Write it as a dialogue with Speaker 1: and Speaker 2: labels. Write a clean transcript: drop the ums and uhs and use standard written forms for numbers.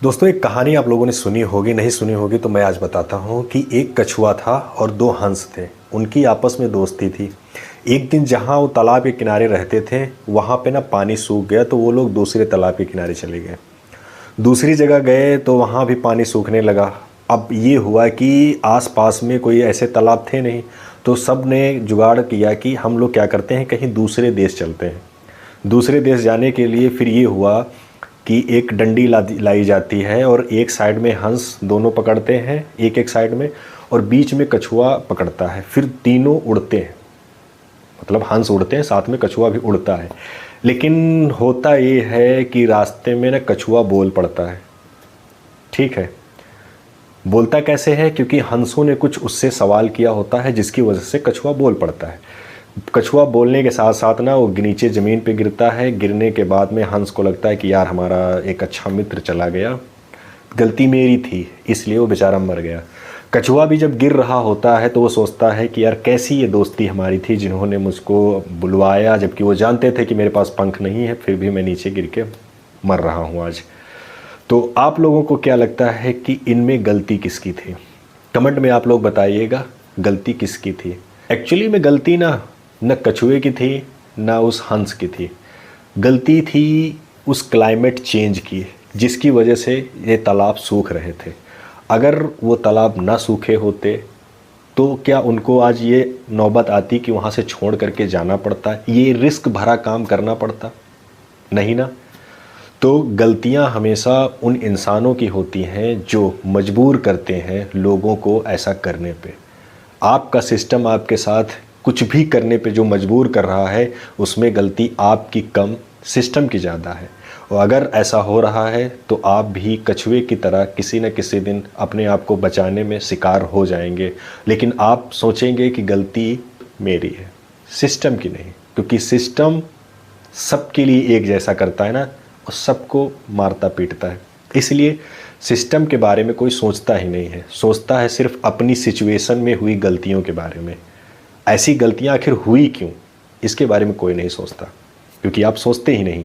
Speaker 1: दोस्तों, एक कहानी आप लोगों ने सुनी होगी, नहीं सुनी होगी तो मैं आज बताता हूँ कि एक कछुआ था और दो हंस थे। उनकी आपस में दोस्ती थी। एक दिन जहाँ वो तालाब के किनारे रहते थे वहाँ पे ना पानी सूख गया, तो वो लोग दूसरे तालाब के किनारे चले गए। दूसरी जगह गए तो वहाँ भी पानी सूखने लगा। अब ये हुआ कि आसपास में कोई ऐसे तालाब थे नहीं, तो सब ने जुगाड़ किया कि हम लोग क्या करते हैं, कहीं दूसरे देश चलते हैं। दूसरे देश जाने के लिए फिर ये हुआ कि एक डंडी लाई जाती है और एक साइड में हंस दोनों पकड़ते हैं, एक एक साइड में, और बीच में कछुआ पकड़ता है। फिर तीनों उड़ते हैं, मतलब हंस उड़ते हैं, साथ में कछुआ भी उड़ता है। लेकिन होता ये है कि रास्ते में ना कछुआ बोल पड़ता है। ठीक है, बोलता कैसे है? क्योंकि हंसों ने कुछ उससे सवाल किया होता है जिसकी वजह से कछुआ बोल पड़ता है। कछुआ बोलने के साथ साथ ना वो नीचे ज़मीन पे गिरता है। गिरने के बाद में हंस को लगता है कि यार हमारा एक अच्छा मित्र चला गया, गलती मेरी थी, इसलिए वो बेचारा मर गया। कछुआ भी जब गिर रहा होता है तो वो सोचता है कि यार कैसी ये दोस्ती हमारी थी, जिन्होंने मुझको बुलवाया जबकि वो जानते थे कि मेरे पास पंख नहीं है, फिर भी मैं नीचे गिर के मर रहा हूँ आज। तो आप लोगों को क्या लगता है कि इनमें गलती किसकी थी? कमेंट में आप लोग बताइएगा, गलती किसकी थी। एक्चुअली में गलती न कछुए की थी, ना उस हंस की थी। गलती थी उस क्लाइमेट चेंज की, जिसकी वजह से ये तालाब सूख रहे थे। अगर वो तालाब ना सूखे होते तो क्या उनको आज ये नौबत आती कि वहाँ से छोड़ करके जाना पड़ता, ये रिस्क भरा काम करना पड़ता? नहीं ना। तो गलतियाँ हमेशा उन इंसानों की होती हैं जो मजबूर करते हैं लोगों को ऐसा करने पे। आपका सिस्टम आपके साथ कुछ भी करने पे जो मजबूर कर रहा है, उसमें गलती आपकी कम, सिस्टम की ज़्यादा है। और अगर ऐसा हो रहा है तो आप भी कछुए की तरह किसी न किसी दिन अपने आप को बचाने में शिकार हो जाएंगे। लेकिन आप सोचेंगे कि गलती मेरी है, सिस्टम की नहीं, क्योंकि सिस्टम सबके लिए एक जैसा करता है ना, और सबको मारता पीटता है। इसलिए सिस्टम के बारे में कोई सोचता ही नहीं है, सोचता है सिर्फ अपनी सिचुएशन में हुई गलतियों के बारे में। ऐसी गलतियां आखिर हुई क्यों, इसके बारे में कोई नहीं सोचता, क्योंकि आप सोचते ही नहीं।